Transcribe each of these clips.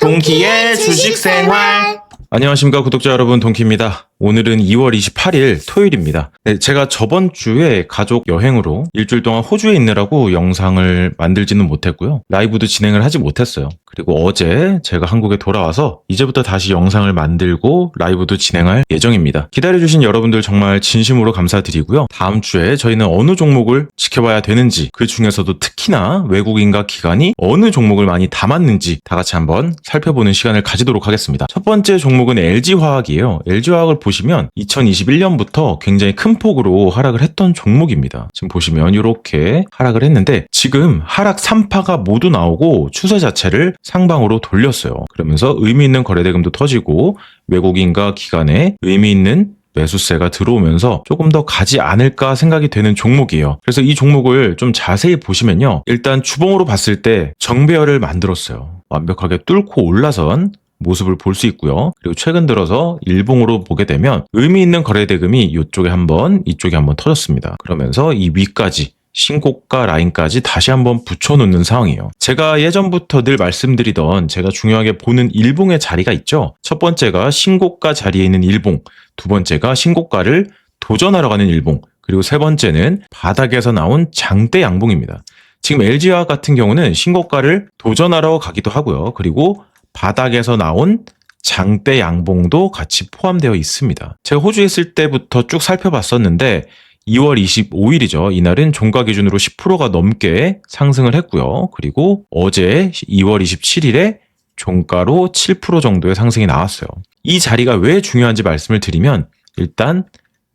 동키의 주식생활. 안녕하십니까 구독자 여러분, 동키입니다. 오늘은 2월 28일 토요일입니다. 네, 제가 저번 주에 가족 여행으로 일주일 동안 호주에 있느라고 영상을 만들지는 못했고요. 라이브도 진행을 하지 못했어요. 그리고 어제 제가 한국에 돌아와서 이제부터 다시 영상을 만들고 라이브도 진행할 예정입니다. 기다려주신 여러분들 정말 진심으로 감사드리고요. 다음 주에 저희는 어느 종목을 지켜봐야 되는지, 그 중에서도 특히나 외국인과 기관이 어느 종목을 많이 담았는지 다 같이 한번 살펴보는 시간을 가지도록 하겠습니다. 첫 번째 종목은 LG화학이에요. LG화학을 보시면 2021년부터 굉장히 큰 폭으로 하락을 했던 종목입니다. 지금 보시면 이렇게 하락을 했는데 지금 하락 3파가 모두 나오고 추세 자체를 상방으로 돌렸어요. 그러면서 의미 있는 거래대금도 터지고 외국인과 기관에 의미 있는 매수세가 들어오면서 조금 더 가지 않을까 생각이 되는 종목이에요. 그래서 이 종목을 좀 자세히 보시면요. 일단 주봉으로 봤을 때 정배열을 만들었어요. 완벽하게 뚫고 올라선 모습을 볼 수 있고요. 그리고 최근 들어서 일봉으로 보게 되면 의미 있는 거래대금이 이쪽에 한번, 이쪽에 한번 터졌습니다. 그러면서 이 위까지 신고가 라인까지 다시 한번 붙여놓는 상황이에요. 제가 예전부터 늘 말씀드리던 제가 중요하게 보는 일봉의 자리가 있죠. 첫 번째가 신고가 자리에 있는 일봉, 두 번째가 신고가를 도전하러 가는 일봉, 그리고 세 번째는 바닥에서 나온 장대 양봉입니다. 지금 LG화학 같은 경우는 신고가를 도전하러 가기도 하고요. 그리고 바닥에서 나온 장대 양봉도 같이 포함되어 있습니다. 제가 호주에 있을 때부터 쭉 살펴봤었는데 2월 25일이죠. 이날은 종가 기준으로 10%가 넘게 상승을 했고요. 그리고 어제 2월 27일에 종가로 7% 정도의 상승이 나왔어요. 이 자리가 왜 중요한지 말씀을 드리면 일단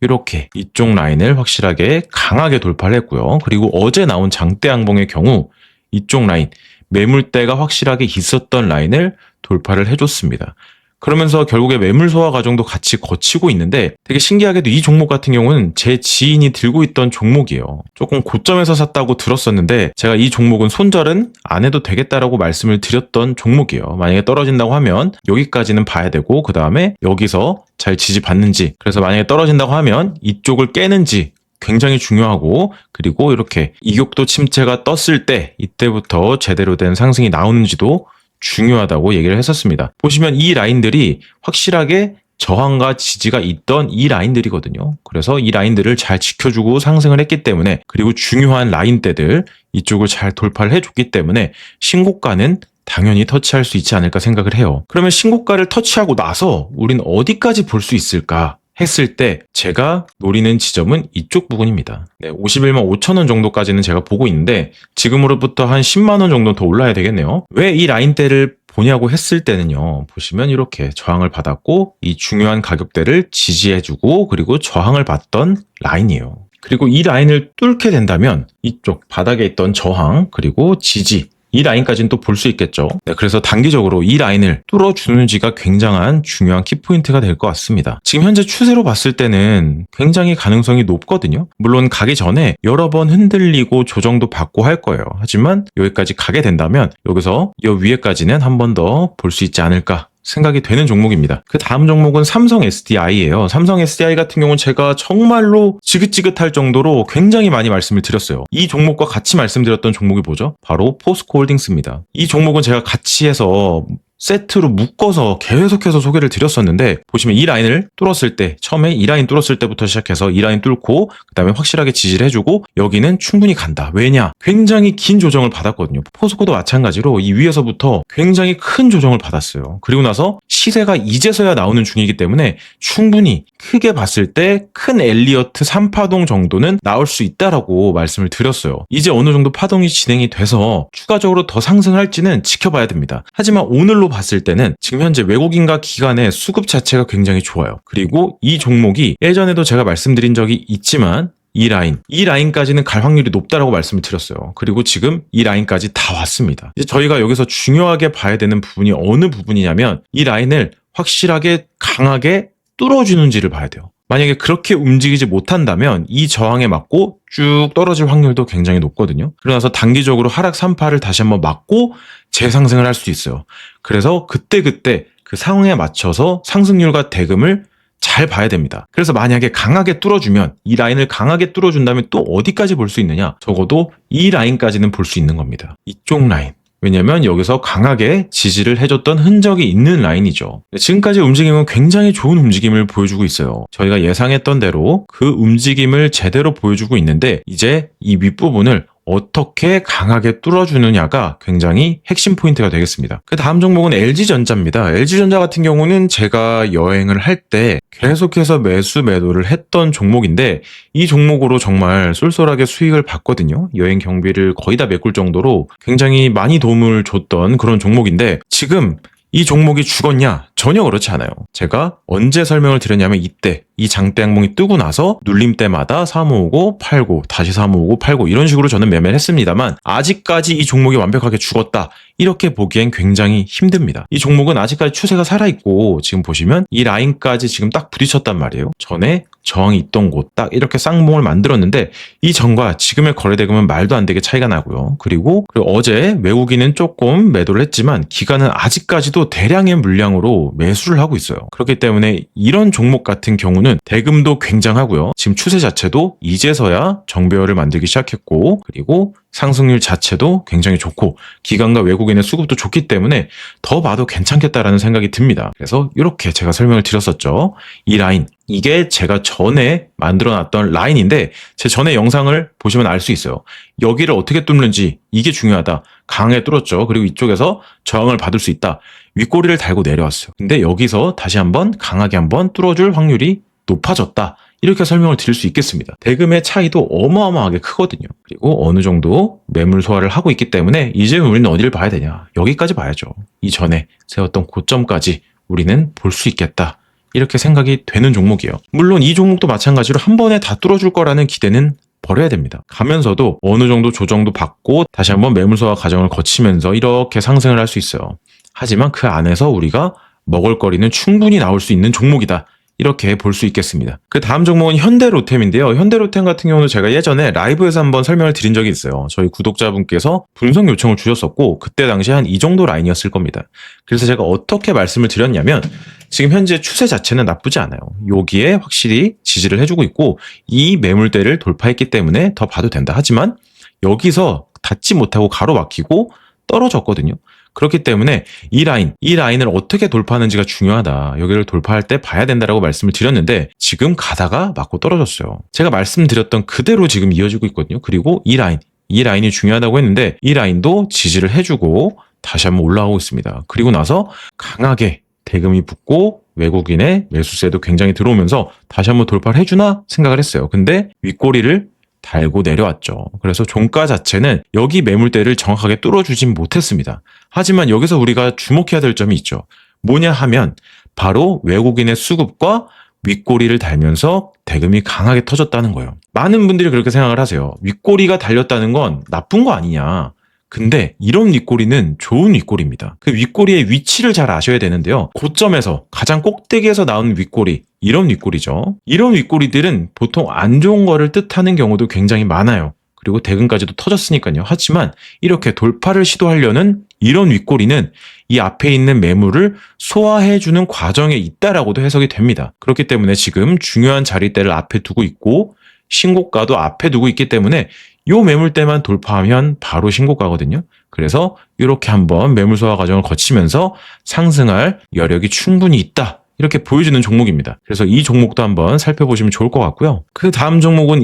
이렇게 이쪽 라인을 확실하게 강하게 돌파를 했고요. 그리고 어제 나온 장대 양봉의 경우 이쪽 라인, 매물대가 확실하게 있었던 라인을 돌파를 해줬습니다. 그러면서 결국에 매물 소화 과정도 같이 거치고 있는데 되게 신기하게도 이 종목 같은 경우는 제 지인이 들고 있던 종목이에요. 조금 고점에서 샀다고 들었었는데 제가 이 종목은 손절은 안 해도 되겠다라고 말씀을 드렸던 종목이에요. 만약에 떨어진다고 하면 여기까지는 봐야 되고 그 다음에 여기서 잘 지지받는지, 그래서 만약에 떨어진다고 하면 이쪽을 깨는지 굉장히 중요하고, 그리고 이렇게 이격도 침체가 떴을 때 이때부터 제대로 된 상승이 나오는지도 중요하다고 얘기를 했었습니다. 보시면 이 라인들이 확실하게 저항과 지지가 있던 이 라인들이거든요. 그래서 이 라인들을 잘 지켜주고 상승을 했기 때문에, 그리고 중요한 라인대들 이쪽을 잘 돌파를 해줬기 때문에 신고가는 당연히 터치할 수 있지 않을까 생각을 해요. 그러면 신고가를 터치하고 나서 우린 어디까지 볼 수 있을까 했을 때 제가 노리는 지점은 이쪽 부분입니다. 51만 5천 원 정도까지는 제가 보고 있는데 지금으로부터 한 10만 원 정도 더 올라야 되겠네요. 왜 이 라인대를 보냐고 했을 때는요. 보시면 이렇게 저항을 받았고 이 중요한 가격대를 지지해주고 그리고 저항을 받던 라인이에요. 그리고 이 라인을 뚫게 된다면 이쪽 바닥에 있던 저항 그리고 지지, 이 라인까지는 또 볼 수 있겠죠. 그래서 단기적으로 이 라인을 뚫어주는지가 굉장한 중요한 키포인트가 될 것 같습니다. 지금 현재 추세로 봤을 때는 굉장히 가능성이 높거든요. 물론 가기 전에 여러 번 흔들리고 조정도 받고 할 거예요. 하지만 여기까지 가게 된다면 여기서 이 위에까지는 한 번 더 볼 수 있지 않을까 생각이 되는 종목입니다. 그 다음 종목은 삼성 SDI예요. 삼성 SDI 같은 경우는 제가 정말로 지긋지긋할 정도로 굉장히 많이 말씀을 드렸어요. 이 종목과 같이 말씀드렸던 종목이 뭐죠? 바로 포스코홀딩스입니다. 이 종목은 제가 같이 해서 세트로 묶어서 계속해서 소개를 드렸었는데 보시면 이 라인을 뚫었을 때, 처음에 이 라인 뚫었을 때부터 시작해서 이 라인 뚫고 그 다음에 확실하게 지지를 해주고 여기는 충분히 간다. 왜냐? 굉장히 긴 조정을 받았거든요. 포스코도 마찬가지로 이 위에서부터 굉장히 큰 조정을 받았어요. 그리고 나서 시세가 이제서야 나오는 중이기 때문에 충분히 크게 봤을 때 큰 엘리어트 3파동 정도는 나올 수 있다라고 말씀을 드렸어요. 이제 어느 정도 파동이 진행이 돼서 추가적으로 더 상승할지는 지켜봐야 됩니다. 하지만 오늘로 봤을 때는 지금 현재 외국인과 기관의 수급 자체가 굉장히 좋아요. 그리고 이 종목이 예전에도 제가 말씀드린 적이 있지만 이 라인까지는 갈 확률이 높다라고 말씀을 드렸어요. 그리고 지금 이 라인까지 다 왔습니다. 이제 저희가 여기서 중요하게 봐야 되는 부분이 어느 부분이냐면 이 라인을 확실하게 강하게 뚫어주는지를 봐야 돼요. 만약에 그렇게 움직이지 못한다면 이 저항에 맞고 쭉 떨어질 확률도 굉장히 높거든요. 그러고 나서 단기적으로 하락 3파를 다시 한번 맞고 재상승을 할 수 있어요. 그래서 그때 그 상황에 맞춰서 상승률과 대금을 잘 봐야 됩니다. 그래서 만약에 강하게 뚫어주면, 이 라인을 강하게 뚫어준다면 또 어디까지 볼 수 있느냐? 적어도 이 라인까지는 볼 수 있는 겁니다. 이쪽 라인. 왜냐면 여기서 강하게 지지를 해줬던 흔적이 있는 라인이죠. 지금까지 움직임은 굉장히 좋은 움직임을 보여주고 있어요. 저희가 예상했던 대로 그 움직임을 제대로 보여주고 있는데 이제 이 윗부분을 어떻게 강하게 뚫어주느냐가 굉장히 핵심 포인트가 되겠습니다. 그 다음 종목은 LG전자입니다. LG전자 같은 경우는 제가 여행을 할 때 계속해서 매도를 했던 종목인데 이 종목으로 정말 쏠쏠하게 수익을 봤거든요. 여행 경비를 거의 다 메꿀 정도로 굉장히 많이 도움을 줬던 그런 종목인데 지금 이 종목이 죽었냐? 전혀 그렇지 않아요. 제가 언제 설명을 드렸냐면 이때 이 장대 양봉이 뜨고 나서 눌림 때마다 사모으고 팔고 다시 사모으고 팔고 이런 식으로 저는 매매를 했습니다만 아직까지 이 종목이 완벽하게 죽었다. 이렇게 보기엔 굉장히 힘듭니다. 이 종목은 아직까지 추세가 살아있고 지금 보시면 이 라인까지 지금 딱 부딪혔단 말이에요. 전에 저항이 있던 곳 딱 이렇게 쌍봉을 만들었는데 이 전과 지금의 거래대금은 말도 안 되게 차이가 나고요. 그리고 어제 외국인은 조금 매도를 했지만 기관은 아직까지도 대량의 물량으로 매수를 하고 있어요. 그렇기 때문에 이런 종목 같은 경우는 대금도 굉장하고요. 지금 추세 자체도 이제서야 정배열을 만들기 시작했고 그리고 상승률 자체도 굉장히 좋고 기관과 외국인의 수급도 좋기 때문에 더 봐도 괜찮겠다라는 생각이 듭니다. 그래서 이렇게 제가 설명을 드렸었죠. 이 라인 이게 제가 전에 만들어놨던 라인인데 제 전에 영상을 보시면 알 수 있어요. 여기를 어떻게 뚫는지 이게 중요하다. 강하게 뚫었죠. 그리고 이쪽에서 저항을 받을 수 있다. 윗꼬리를 달고 내려왔어요. 근데 여기서 다시 한번 강하게 한번 뚫어줄 확률이 높아졌다. 이렇게 설명을 드릴 수 있겠습니다. 대금의 차이도 어마어마하게 크거든요. 그리고 어느 정도 매물 소화를 하고 있기 때문에 이제 우리는 어디를 봐야 되냐. 여기까지 봐야죠. 이전에 세웠던 고점까지 우리는 볼 수 있겠다. 이렇게 생각이 되는 종목이에요. 물론 이 종목도 마찬가지로 한 번에 다 뚫어줄 거라는 기대는 버려야 됩니다. 가면서도 어느 정도 조정도 받고 다시 한번 매물 소화 과정을 거치면서 이렇게 상승을 할 수 있어요. 하지만 그 안에서 우리가 먹을거리는 충분히 나올 수 있는 종목이다. 이렇게 볼 수 있겠습니다. 그 다음 종목은 현대로템인데요. 현대로템 같은 경우는 제가 예전에 라이브에서 한번 설명을 드린 적이 있어요. 저희 구독자분께서 분석 요청을 주셨었고 그때 당시 한 이 정도 라인이었을 겁니다. 그래서 제가 어떻게 말씀을 드렸냐면 지금 현재 추세 자체는 나쁘지 않아요. 여기에 확실히 지지를 해주고 있고 이 매물대를 돌파했기 때문에 더 봐도 된다. 하지만 여기서 닿지 못하고 가로막히고 떨어졌거든요. 그렇기 때문에 이 라인을 어떻게 돌파하는지가 중요하다. 여기를 돌파할 때 봐야 된다라고 말씀을 드렸는데 지금 가다가 맞고 떨어졌어요. 제가 말씀드렸던 그대로 지금 이어지고 있거든요. 그리고 이 라인이 중요하다고 했는데 이 라인도 지지를 해주고 다시 한번 올라가고 있습니다. 그리고 나서 강하게 대금이 붙고 외국인의 매수세도 굉장히 들어오면서 다시 한번 돌파를 해주나 생각을 했어요. 근데 윗꼬리를 달고 내려왔죠. 그래서 종가 자체는 여기 매물대를 정확하게 뚫어주진 못했습니다. 하지만 여기서 우리가 주목해야 될 점이 있죠. 뭐냐 하면 바로 외국인의 수급과 윗꼬리를 달면서 대금이 강하게 터졌다는 거예요. 많은 분들이 그렇게 생각을 하세요. 윗꼬리가 달렸다는 건 나쁜 거 아니냐. 근데 이런 윗꼬리는 좋은 윗꼬리입니다. 그 윗꼬리의 위치를 잘 아셔야 되는데요. 고점에서 가장 꼭대기에서 나온 윗꼬리, 이런 윗꼬리죠. 이런 윗꼬리들은 보통 안 좋은 거를 뜻하는 경우도 굉장히 많아요. 그리고 대금까지도 터졌으니까요. 하지만 이렇게 돌파를 시도하려는 이런 윗꼬리는 이 앞에 있는 매물을 소화해주는 과정에 있다라고도 해석이 됩니다. 그렇기 때문에 지금 중요한 자리대를 앞에 두고 있고 신고가도 앞에 두고 있기 때문에 요 매물대만 돌파하면 바로 신고가거든요. 그래서 이렇게 한번 매물 소화 과정을 거치면서 상승할 여력이 충분히 있다. 이렇게 보여주는 종목입니다. 그래서 이 종목도 한번 살펴보시면 좋을 것 같고요. 그 다음 종목은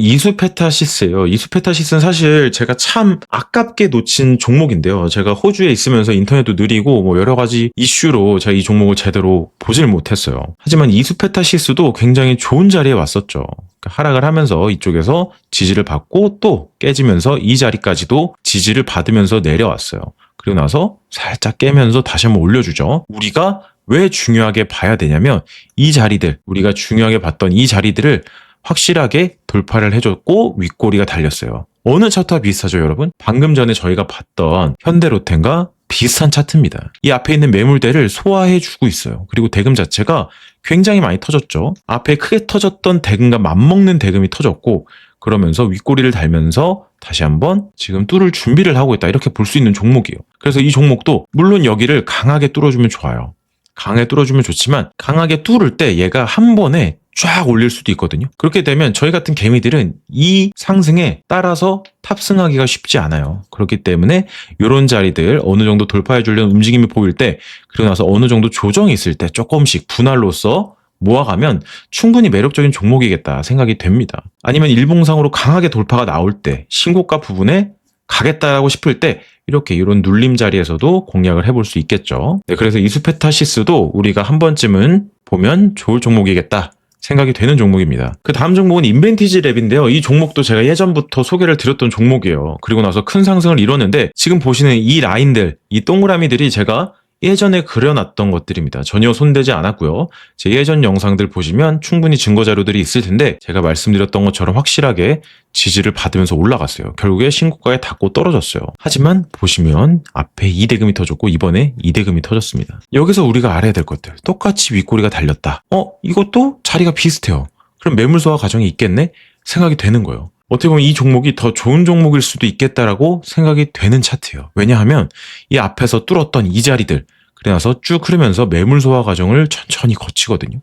이수페타시스예요. 이수페타시스는 사실 제가 참 아깝게 놓친 종목인데요. 제가 호주에 있으면서 인터넷도 느리고 뭐 여러 가지 이슈로 제가 이 종목을 제대로 보질 못했어요. 하지만 이수페타시스도 굉장히 좋은 자리에 왔었죠. 하락을 하면서 이쪽에서 지지를 받고 또 깨지면서 이 자리까지도 지지를 받으면서 내려왔어요. 그리고 나서 살짝 깨면서 다시 한번 올려주죠. 우리가 왜 중요하게 봐야 되냐면 이 자리들, 우리가 중요하게 봤던 이 자리들을 확실하게 돌파를 해줬고 윗꼬리가 달렸어요. 어느 차트와 비슷하죠, 여러분? 방금 전에 저희가 봤던 현대로템과 비슷한 차트입니다. 이 앞에 있는 매물대를 소화해주고 있어요. 그리고 대금 자체가 굉장히 많이 터졌죠. 앞에 크게 터졌던 대금과 맞먹는 대금이 터졌고 그러면서 윗꼬리를 달면서 다시 한번 지금 뚫을 준비를 하고 있다. 이렇게 볼 수 있는 종목이에요. 그래서 이 종목도 물론 여기를 강하게 뚫어주면 좋아요. 강하게 뚫어주면 좋지만 강하게 뚫을 때 얘가 한 번에 쫙 올릴 수도 있거든요. 그렇게 되면 저희 같은 개미들은 이 상승에 따라서 탑승하기가 쉽지 않아요. 그렇기 때문에 이런 자리들 어느 정도 돌파해 주려는 움직임이 보일 때, 그리고 나서 어느 정도 조정이 있을 때 조금씩 분할로서 모아가면 충분히 매력적인 종목이겠다 생각이 됩니다. 아니면 일봉상으로 강하게 돌파가 나올 때, 신고가 부분에 가겠다라고 싶을 때 이렇게 이런 눌림 자리에서도 공략을 해볼 수 있겠죠. 네, 그래서 이수페타시스도 우리가 한 번쯤은 보면 좋을 종목이겠다 생각이 되는 종목입니다. 그 다음 종목은 인벤티지 랩인데요. 이 종목도 제가 예전부터 소개를 드렸던 종목이에요. 그리고 나서 큰 상승을 이뤘는데 지금 보시는 이 라인들, 이 동그라미들이 제가 예전에 그려놨던 것들입니다. 전혀 손대지 않았고요. 제 예전 영상들 보시면 충분히 증거 자료들이 있을 텐데 제가 말씀드렸던 것처럼 확실하게 지지를 받으면서 올라갔어요. 결국에 신고가에 닿고 떨어졌어요. 하지만 보시면 앞에 2대금이 터졌고 이번에 2대금이 터졌습니다. 여기서 우리가 알아야 될 것들. 똑같이 윗꼬리가 달렸다. 이것도 자리가 비슷해요. 그럼 매물 소화 과정이 있겠네? 생각이 되는 거예요. 어떻게 보면 이 종목이 더 좋은 종목일 수도 있겠다라고 생각이 되는 차트예요. 왜냐하면 이 앞에서 뚫었던 이 자리들, 그러고 나서 쭉 흐르면서 매물 소화 과정을 천천히 거치거든요.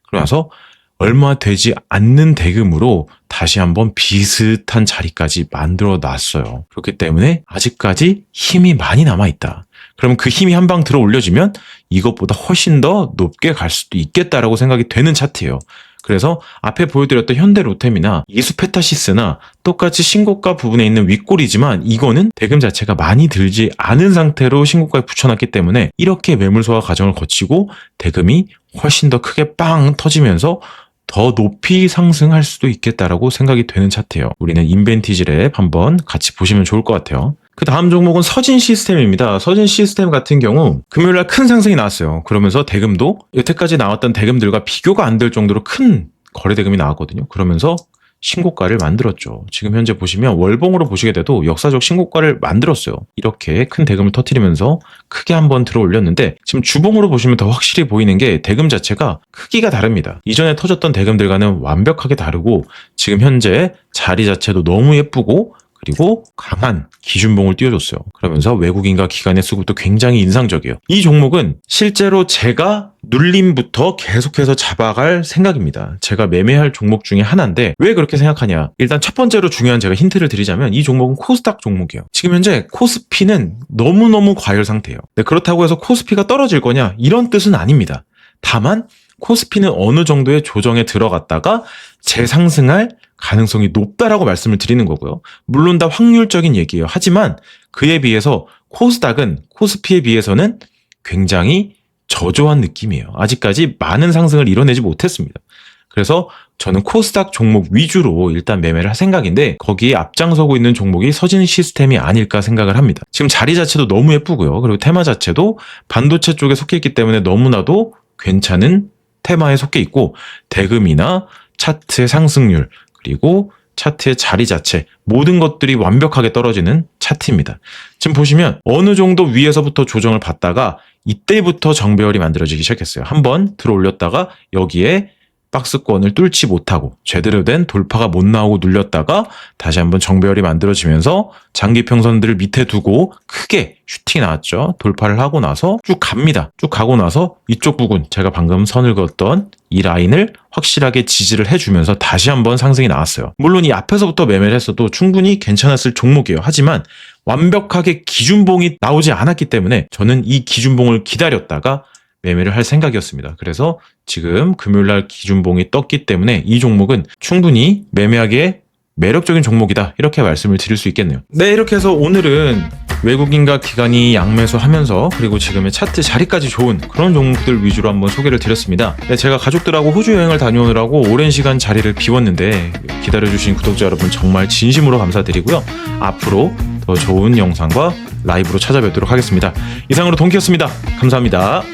그러고 나서 얼마 되지 않는 대금으로 다시 한번 비슷한 자리까지 만들어 놨어요. 그렇기 때문에 아직까지 힘이 많이 남아있다. 그럼 그 힘이 한 방 들어 올려지면 이것보다 훨씬 더 높게 갈 수도 있겠다라고 생각이 되는 차트예요. 그래서 앞에 보여드렸던 현대로템이나 이수페타시스나 똑같이 신고가 부분에 있는 윗골이지만 이거는 대금 자체가 많이 들지 않은 상태로 신고가에 붙여놨기 때문에 이렇게 매물 소화 과정을 거치고 대금이 훨씬 더 크게 빵 터지면서 더 높이 상승할 수도 있겠다라고 생각이 되는 차트예요. 우리는 인벤티지 랩 한번 같이 보시면 좋을 것 같아요. 그 다음 종목은 서진 시스템입니다. 서진 시스템 같은 경우 금요일날 큰 상승이 나왔어요. 그러면서 대금도 여태까지 나왔던 대금들과 비교가 안 될 정도로 큰 거래 대금이 나왔거든요. 그러면서 신고가를 만들었죠. 지금 현재 보시면 월봉으로 보시게 돼도 역사적 신고가를 만들었어요. 이렇게 큰 대금을 터뜨리면서 크게 한번 들어 올렸는데 지금 주봉으로 보시면 더 확실히 보이는 게 대금 자체가 크기가 다릅니다. 이전에 터졌던 대금들과는 완벽하게 다르고 지금 현재 자리 자체도 너무 예쁘고 그리고 강한 기준봉을 띄워줬어요. 그러면서 외국인과 기관의 수급도 굉장히 인상적이에요. 이 종목은 실제로 제가 눌림부터 계속해서 잡아갈 생각입니다. 제가 매매할 종목 중에 하나인데 왜 그렇게 생각하냐? 일단 첫 번째로 중요한 제가 힌트를 드리자면 이 종목은 코스닥 종목이에요. 지금 현재 코스피는 너무너무 과열 상태예요. 그렇다고 해서 코스피가 떨어질 거냐? 이런 뜻은 아닙니다. 다만 코스피는 어느 정도의 조정에 들어갔다가 재상승할 가능성이 높다라고 말씀을 드리는 거고요. 물론 다 확률적인 얘기예요. 하지만 그에 비해서 코스닥은 코스피에 비해서는 굉장히 저조한 느낌이에요. 아직까지 많은 상승을 이뤄내지 못했습니다. 그래서 저는 코스닥 종목 위주로 일단 매매를 할 생각인데 거기에 앞장서고 있는 종목이 서진 시스템이 아닐까 생각을 합니다. 지금 자리 자체도 너무 예쁘고요. 그리고 테마 자체도 반도체 쪽에 속해 있기 때문에 너무나도 괜찮은 테마에 속해 있고 대금이나 차트의 상승률 그리고 차트의 자리 자체 모든 것들이 완벽하게 떨어지는 차트입니다. 지금 보시면 어느 정도 위에서부터 조정을 받다가 이때부터 정배열이 만들어지기 시작했어요. 한번 들어 올렸다가 여기에 박스권을 뚫지 못하고 제대로 된 돌파가 못 나오고 눌렸다가 다시 한번 정배열이 만들어지면서 장기 평선들을 밑에 두고 크게 슈팅이 나왔죠. 돌파를 하고 나서 쭉 갑니다. 쭉 가고 나서 이쪽 부분 제가 방금 선을 그었던 이 라인을 확실하게 지지를 해주면서 다시 한번 상승이 나왔어요. 물론 이 앞에서부터 매매를 했어도 충분히 괜찮았을 종목이에요. 하지만 완벽하게 기준봉이 나오지 않았기 때문에 저는 이 기준봉을 기다렸다가 매매를 할 생각이었습니다. 그래서 지금 금요일날 기준봉이 떴기 때문에 이 종목은 충분히 매매하기에 매력적인 종목이다 이렇게 말씀을 드릴 수 있겠네요. 네, 이렇게 해서 오늘은 외국인과 기관이 양매수하면서 그리고 지금의 차트 자리까지 좋은 그런 종목들 위주로 한번 소개를 드렸습니다. 네, 제가 가족들하고 호주 여행을 다녀오느라고 오랜 시간 자리를 비웠는데 기다려주신 구독자 여러분 정말 진심으로 감사드리고요. 앞으로 더 좋은 영상과 라이브로 찾아뵙도록 하겠습니다. 이상으로 동키였습니다. 감사합니다.